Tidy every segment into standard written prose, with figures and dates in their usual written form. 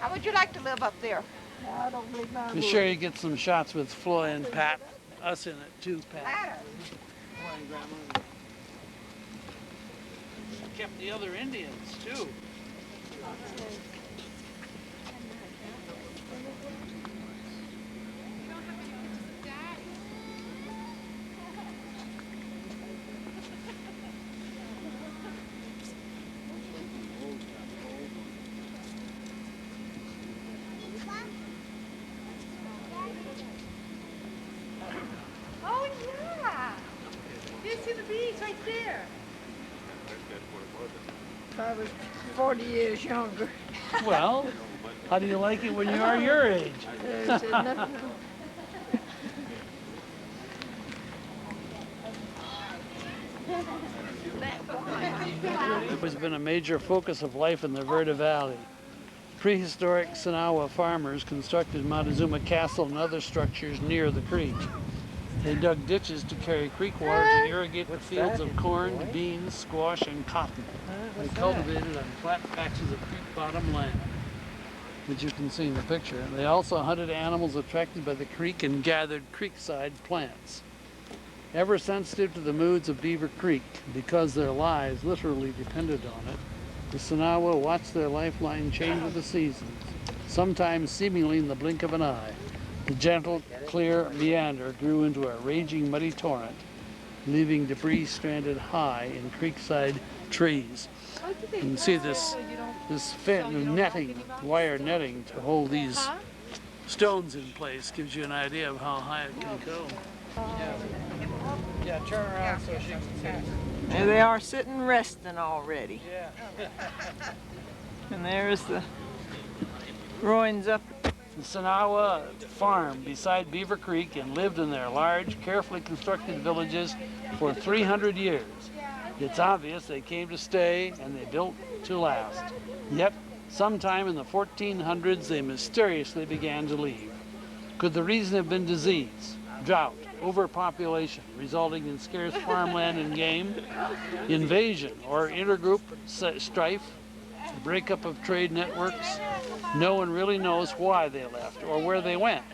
How would you like to live up there? I don't believe my Be sure you get some shots with Floyd and Pat. Us in it too, Pat. Ladder. Boy, Grandma. She kept the other Indians too. Oh, yeah. You see the bees right there. I was 40 years younger. Well, how do you like it when you are your age? There's nothing. It has been a major focus of life in the Verde Valley. Prehistoric Sinawa farmers constructed Montezuma Castle and other structures near the creek. They dug ditches to carry creek water to irrigate the fields of corn, beans, squash, and cotton. They cultivated on flat patches of creek bottom land, which you can see in the picture. They also hunted animals attracted by the creek and gathered creekside plants. Ever sensitive to the moods of Beaver Creek, because their lives literally depended on it, the Sinawa watched their lifeline change with the seasons, sometimes seemingly in the blink of an eye. The gentle, clear meander grew into a raging, muddy torrent, leaving debris stranded high in creekside trees. You can see this netting, wire netting to hold these stones in place gives you an idea of how high it can go. Yeah, turn around so she can see. There they are sitting resting already. Yeah. And there's the ruins up. The Sinawa farmed beside Beaver Creek and lived in their large, carefully constructed villages for 300 years. It's obvious they came to stay and they built to last. Yet, sometime in the 1400s, they mysteriously began to leave. Could the reason have been disease, drought, overpopulation, resulting in scarce farmland and game, invasion or intergroup strife, breakup of trade networks? No one really knows why they left or where they went.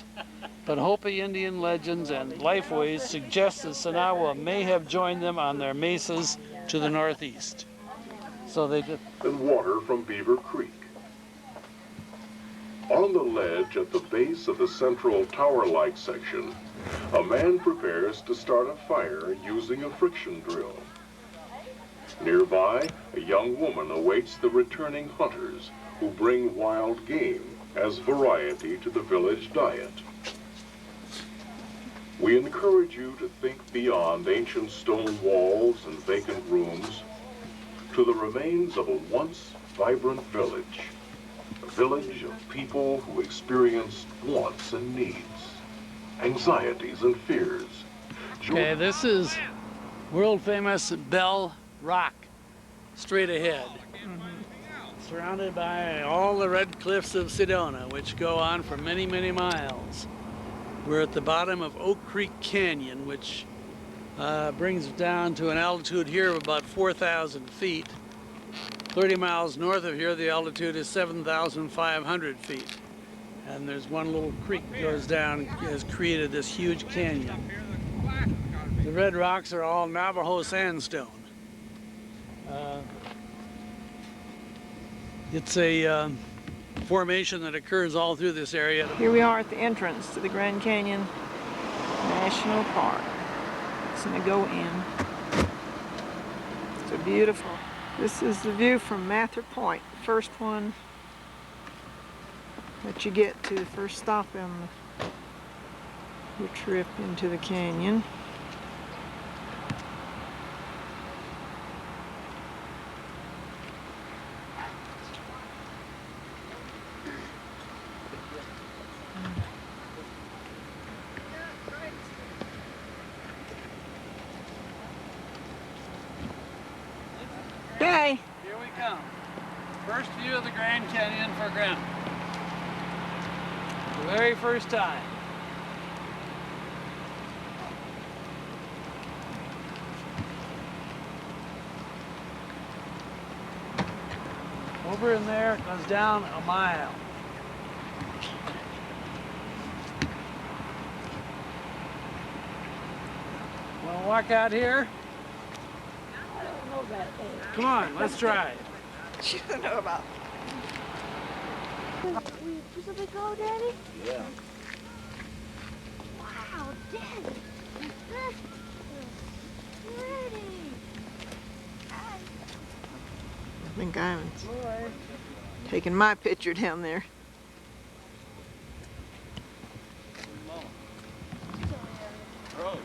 But Hopi Indian legends and lifeways suggest that Sinawa may have joined them on their mesas to the northeast. So they did. And water from Beaver Creek. On the ledge at the base of the central tower-like section, a man prepares to start a fire using a friction drill. Nearby, a young woman awaits the returning hunters who bring wild game as variety to the village diet. We encourage you to think beyond ancient stone walls and vacant rooms to the remains of a once vibrant village. A village of people who experienced wants and needs, anxieties and fears. Okay, this is world famous Bell Rock, straight ahead. Surrounded by all the red cliffs of Sedona, which go on for many, many miles. We're at the bottom of Oak Creek Canyon, which brings it down to an altitude here of about 4,000 feet. 30 miles north of here, the altitude is 7,500 feet. And there's one little creek that goes down, has created this huge canyon. The red rocks are all Navajo sandstone. It's a formation that occurs all through this area. Here we are at the entrance to the Grand Canyon National Park. It's gonna go in. It's a beautiful. This is the view from Mather Point, the first one that you get to, the first stop on your trip into the canyon. Okay. Here we come. First view of the Grand Canyon for Grandma. The very first time. Over in there, it goes down a mile. Want to walk out here? I don't know about that. Come on, let's try. She doesn't know about. Just a big go, Daddy? Yeah. Wow, Daddy. This is pretty. I think I'm taking my picture down there. Rose.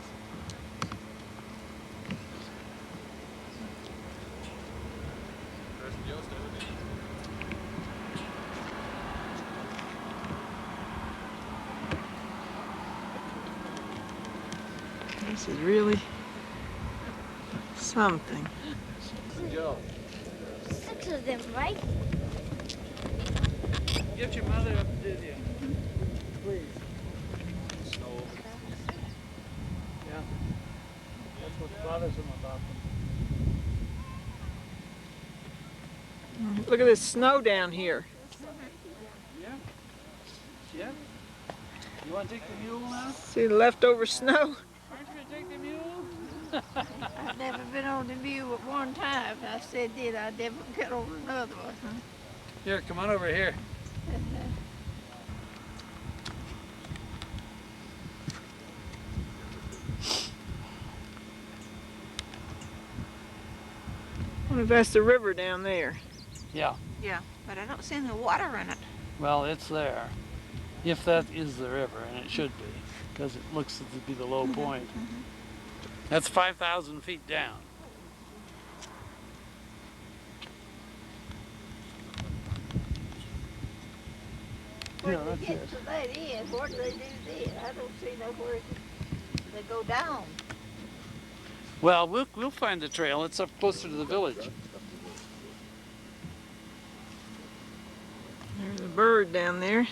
This is really something. Joe. 6 of them, right? Get your mother up, did you? Please. Yeah. That's what's bothersome about them. Look at this snow down here. Yeah. Yeah. You want to take the mule now? See the leftover snow? Aren't you going to take the mule? I've never been on the mule at one time. I said that I'd never get on another one. Here, come on over here. I wonder if that's the river down there. Yeah. Yeah, but I don't see any water in it. Well, it's there. If that is the river, and it should be, because it looks to be the low point. That's 5,000 feet down. When Yeah, they that's get it. to that end, what do they do then? I don't see nowhere they go down. Well, we'll find the trail. It's up closer to the village. There's a bird down there.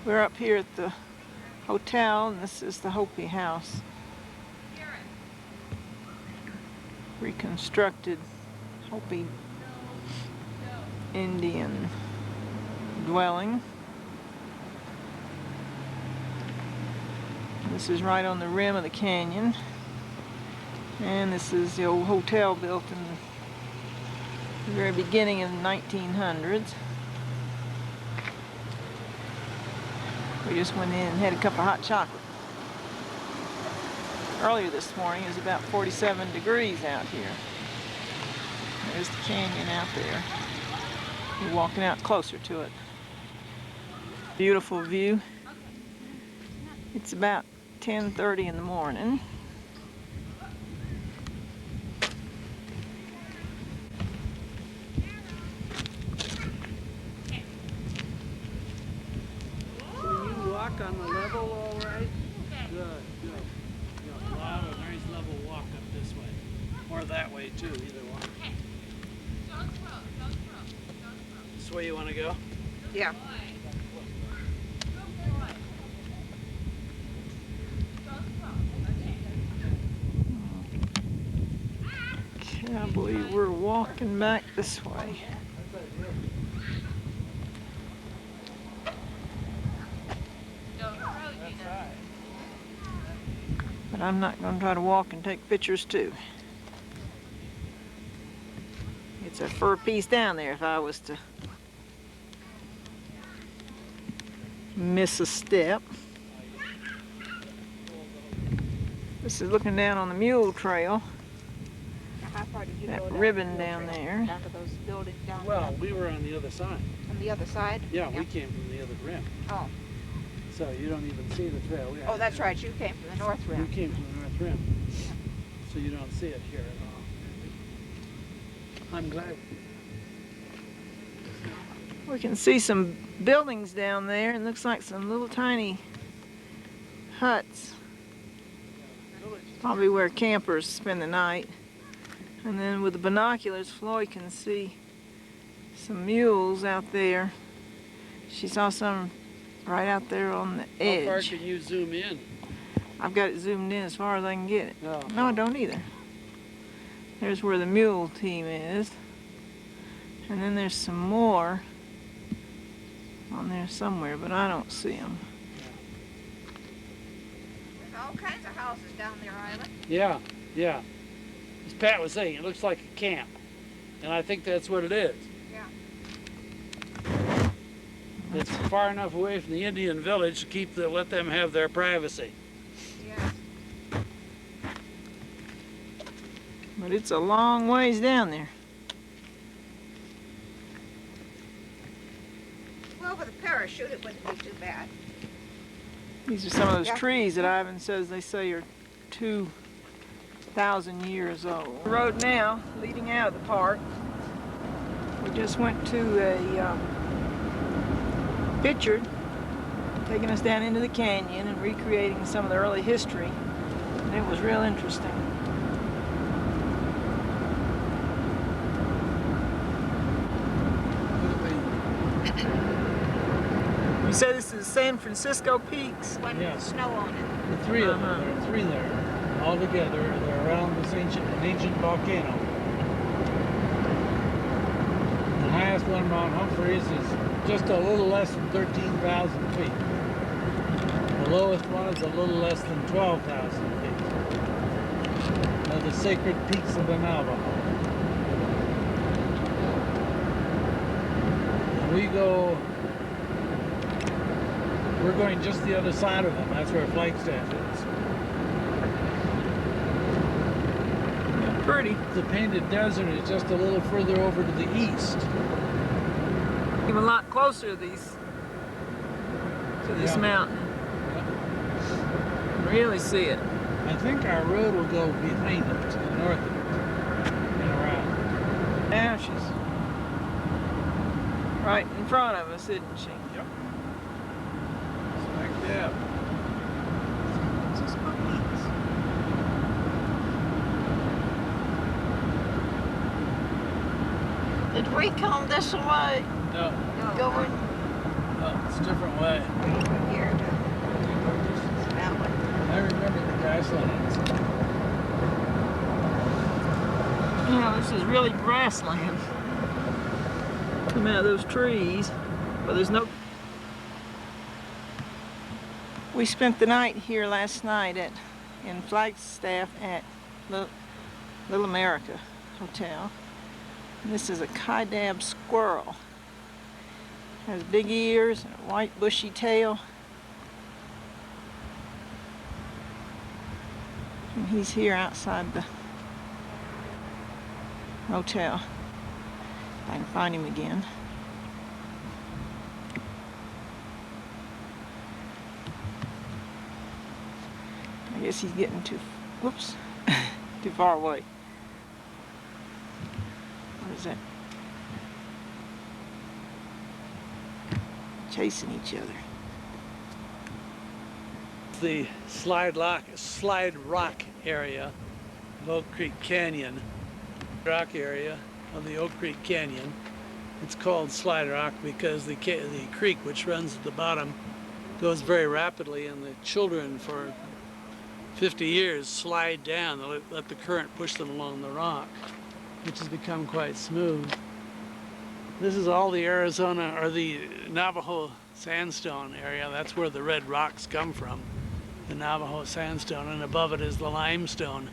We're up here at the hotel, and this is the Hopi house. Reconstructed Hopi Indian dwelling. This is right on the rim of the canyon. And this is the old hotel built in the very beginning of the 1900s. We just went in and had a cup of hot chocolate. Earlier this morning it was about 47 degrees out here. There's the canyon out there. We're walking out closer to it. Beautiful view. It's about 10:30 in the morning. So you walk on the level all right? Good, good. You'll allow a nice level walk up this way. Or that way too, either one. This way you want to go? Yeah. Can't believe we're walking back this way. But I'm not going to try to walk and take pictures too. It's a fur piece down there if I was to miss a step. This is looking down on the mule trail. How far did you That go down ribbon the down trail? there. Down to those buildings down Well, we were on the other side. on the other side? Yeah, we came from the other rim. Oh. So you don't even see the trail. Oh, that's right. You came from the north You rim. came from the north rim. So you don't see it here at all. I'm glad. We can see some buildings down there, and looks like some little tiny huts. Probably where campers spend the night. And then with the binoculars, Floyd can see some mules out there. She saw some right out there on the How far edge. can you zoom in? I've got it zoomed in as far as I can get it. No. No, I don't either. There's where the mule team is. And then there's some more on there somewhere, but I don't see them. all kinds of houses down there, Island. Yeah, yeah. As Pat was saying, it looks like a camp. And I think that's what it is. Yeah. It's far enough away from the Indian village to let them have their privacy. Yes. But it's a long ways down there. Well, with a parachute, it wouldn't be too bad. These are some of those Yeah. trees that Ivan says they say are 2,000 years old. The road now, leading out of the park. We just went to a picture taking us down into the canyon and recreating some of the early history. And it was real interesting. You say this is San Francisco Peaks? One Yeah. with snow on it. The three of them, there are three there, all together. They're around this ancient volcano. The highest one, Mount Humphreys, is just a little less than 13,000 feet. The lowest one is a little less than 12,000 feet. They're the sacred peaks of the Navajo. And we're going just the other side of them. That's where Flagstaff is. Pretty. The Painted Desert is just a little further over to the east. Even a lot closer to this Yeah. mountain. Really see it. I think our road will go behind it to the north of it and around. Now she's right in front of us, isn't she? Yep. Smack dab. Did we come this way? No, Going no, it's a different way. here to that way. I remember the grasslands. Yeah, this is really grassland. Come out of those trees, but there's no. We spent the night here last night in Flagstaff at Little America Hotel. And this is a Kaidab squirrel. Has big ears and a white bushy tail. And he's here outside the hotel. If I can find him again. I guess he's getting too far away. What is that? Chasing each other. The Slide Rock area of Oak Creek Canyon. Rock area of the Oak Creek Canyon. It's called Slide Rock because the creek which runs at the bottom goes very rapidly, and the children for 50 years slide down. They let the current push them along the rock, which has become quite smooth. This is all the Arizona, or the Navajo sandstone area. That's where the red rocks come from, the Navajo sandstone, and above it is the limestone.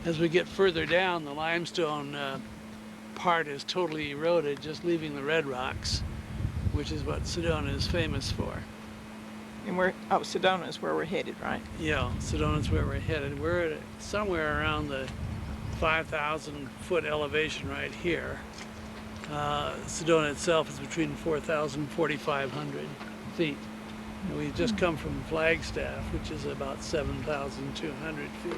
As we get further down, the limestone part is totally eroded, just leaving the red rocks, which is what Sedona is famous for. And Sedona is where we're headed, right? Yeah, Sedona's where we're headed. We're at somewhere around the 5,000 foot elevation right here. Sedona itself is between 4,000 and 4,500 feet. And we've just come from Flagstaff, which is about 7,200 feet.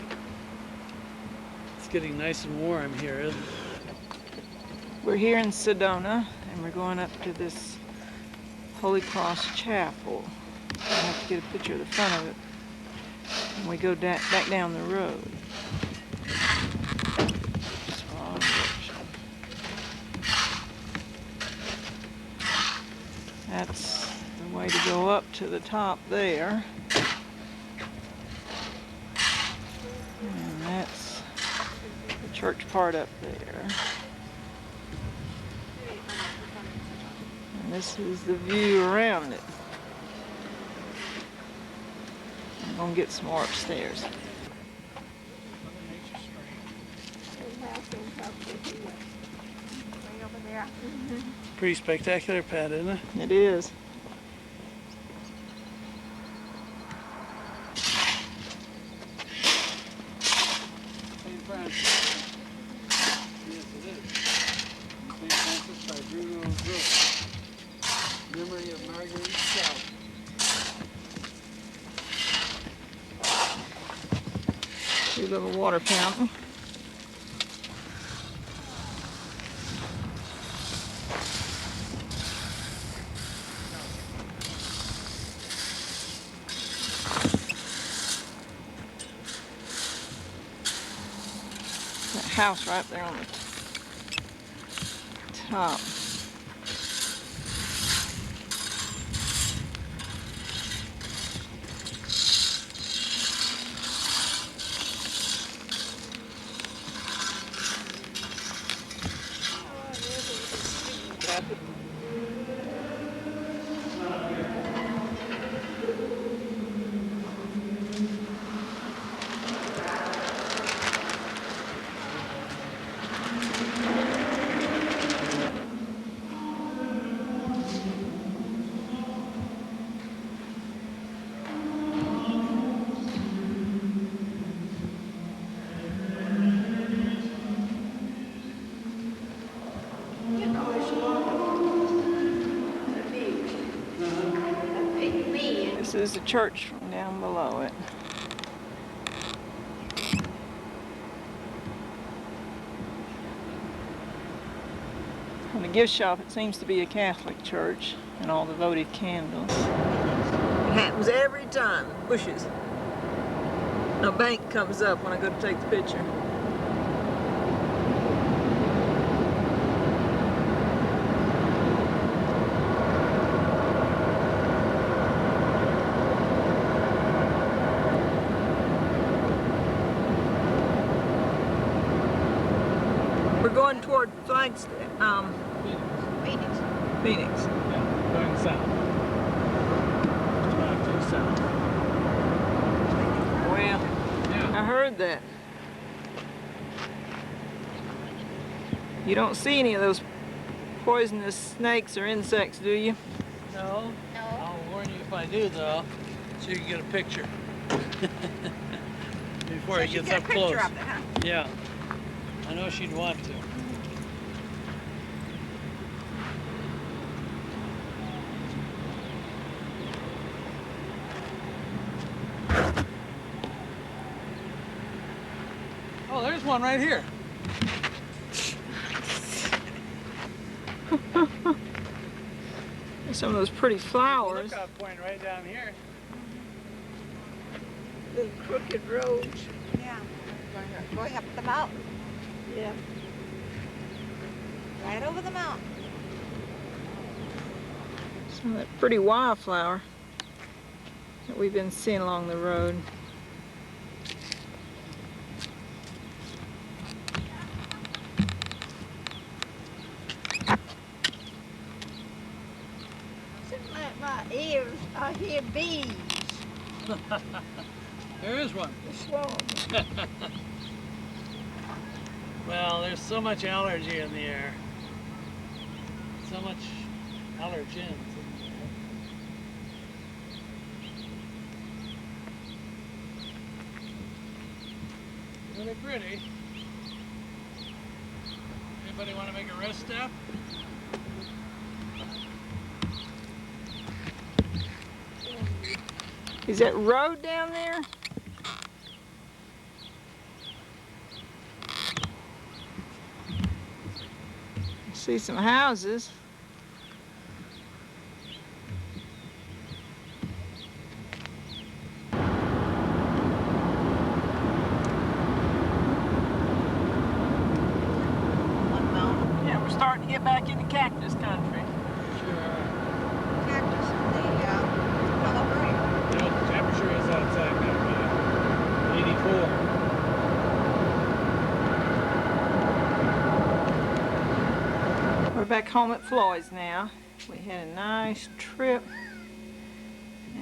It's getting nice and warm here, isn't it? We're here in Sedona, and we're going up to this Holy Cross Chapel. I have to get a picture of the front of it. And we go back down the road. It's wrong direction. That's the way to go up to the top there. And that's the church part up there. And this is the view around it. I'm gonna get some more upstairs. Way over there. Pretty spectacular, Pat, isn't it? It is. St. Francis. Yes, it is. St. Francis by Bruno Brooks. Memory of Marguerite Scout. Cute little water fountain. That house right there on the top. You know, it's long. The beach. That big man. This is the church from down below it. On the gift shop, it seems to be a Catholic church, and all the votive candles. It happens every time. Bushes. A bank comes up when I go to take the picture. We're going toward Flagstaff, Phoenix. Phoenix. Yeah, going south. Back to the south. Well, Yeah. I heard that. You don't see any of those poisonous snakes or insects, do you? No. No. I'll warn you if I do, though, so you can get a picture. Before it gets up close. Of it, huh? Yeah. I know she'd want to. Oh, there's one right here. Some of those pretty flowers. Lookout point right down here. Little crooked roads. Yeah. Going up the mountain. Yeah. Right over the mountain. Some of that pretty wildflower that we've been seeing along the road. Seems like my ears, I hear bees. There is one. The swarm. Well, there's so much allergy in the air. So much allergens in the air. Really pretty. Anybody want to make a rest stop? Is that road down there? See some houses. One mountain. Yeah, we're starting to get back into cactus country. Sure. Cactus in the yellow brick. You know what the temperature is outside now, man? 84. We're back home at Floyd's now. We had a nice trip.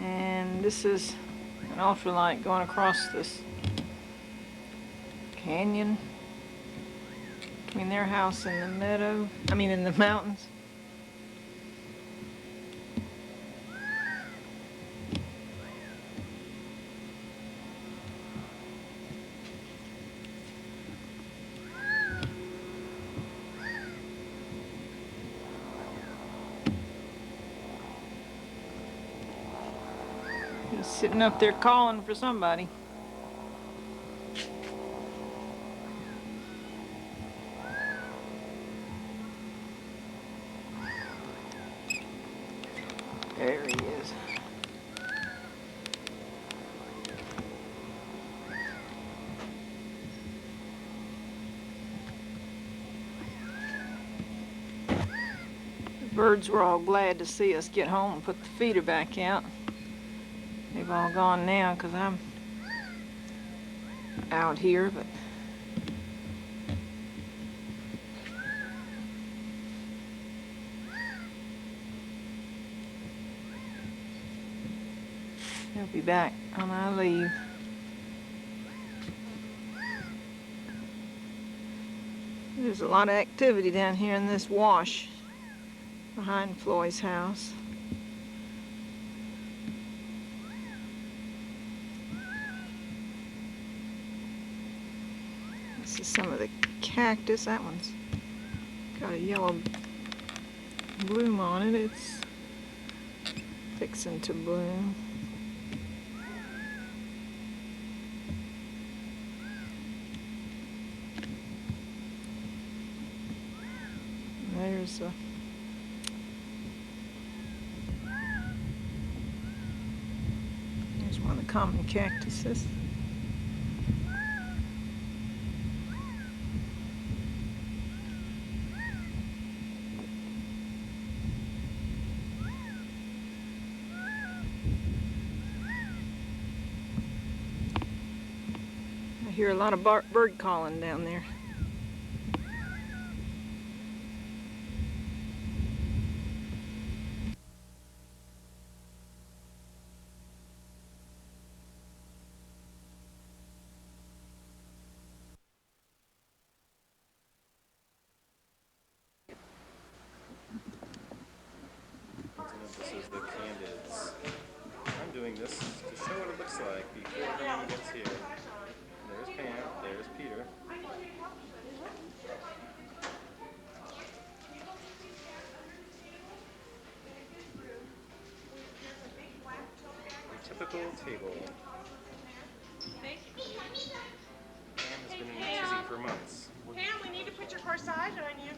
And this is an ultralight going across this canyon between their house and the meadow. I mean, in the mountains. He's sitting up there calling for somebody. There he is. The birds were all glad to see us get home and put the feeder back out. They've all gone now because I'm out here, but they'll be back when I leave. There's a lot of activity down here in this wash behind Floyd's house. This is some of the cactus. That one's got a yellow bloom on it. It's fixing to bloom. There's one of the common cactuses. I hear a lot of bird calling down there. This is the Candids. I'm doing this to show what it looks like before everyone gets here. There's Pam, there's Peter. A typical table. Pam has been in a tizzy for months. Pam, we need to put your corsage on you.